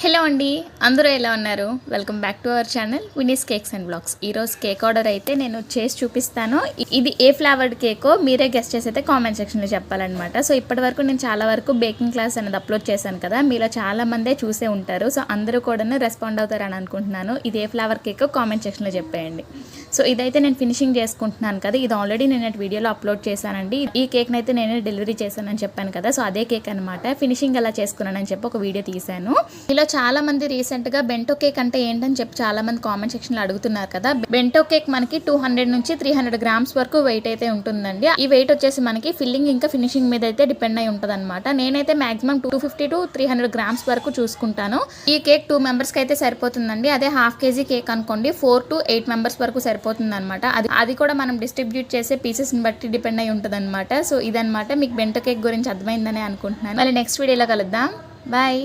Hello అండి, అందరూ ఎలా ఉన్నారు? Welcome back to our channel Vini's cakes and blogs. ఈరోజు కేక్ ఆర్డర్ అయితే నేను చేసి చూపిస్తాను. ఇది ఏ ఫ్లేవర్డ్ కేకో మీరే గెస్ట్ చేసి అయితే కామెంట్ సెక్షన్లో చెప్పాలన్నమాట. సో ఇప్పటి వరకు నేను చాలా వరకు బేకింగ్ క్లాస్ అనేది అప్లోడ్ చేశాను కదా, మీలో చాలా మందే చూసే ఉంటారు. సో అందరూ కూడా రెస్పాండ్ అవుతారని అనుకుంటున్నాను. ఇది ఏ ఫ్లేవర్ కేకో కామెంట్ సెక్షన్లో చెప్పేయండి. సో ఇదైతే నేను ఫినిషింగ్ చేసుకుంటున్నాను కదా, ఇది ఆల్రెడీ నేను వీడియోలో అప్లోడ్ చేశానండి. ఈ కేక్ని అయితే నేనే డెలివరీ చేశానని చెప్పాను కదా, సో అదే కేక్ అనమాట. ఫినిషింగ్ ఎలా చేసుకున్నానని చెప్పి ఒక వీడియో తీశాను. ఇలా చాలా మంది రీసెంట్ గా బెంటో కేక్ అంటే ఏంటని చెప్పి చాలా మంది కామెంట్ సెక్షన్ లో అడుగుతున్నారు కదా. బెంటో కేక్ మనకి 200 నుంచి 300 గ్రామ్స్ వరకు వెయిట్ అయితే ఉంటుందండి. ఈ వెయిట్ వచ్చేసి మనకి ఫిల్లింగ్ ఇంకా ఫినిషింగ్ మీద అయితే డిపెండ్ అయి ఉంటుంది అనమాట. నేనైతే మాక్సిమం 250 to 300 గ్రామ్స్ వరకు చూసుకుంటాను. ఈ కేక్ 2 మెంబర్స్ కి అయితే సరిపోతుందండి. అదే హాఫ్ కేజీ కేక్ అనుకోండి 4 to 8 మెంబర్స్ వరకు సరిపోతుంది అనమాట. అది కూడా మనం డిస్ట్రిబ్యూట్ చేసే పీసెస్ ని బట్టి డిపెండ్ అయి ఉంటుంది అనమాట. సో ఇదనమాట, మీకు బెంటో కేక్ గురించి అర్థమైందని అనుకుంటున్నాను. మళ్ళీ నెక్స్ట్ వీడియోలో కలుద్దాం. బాయ్.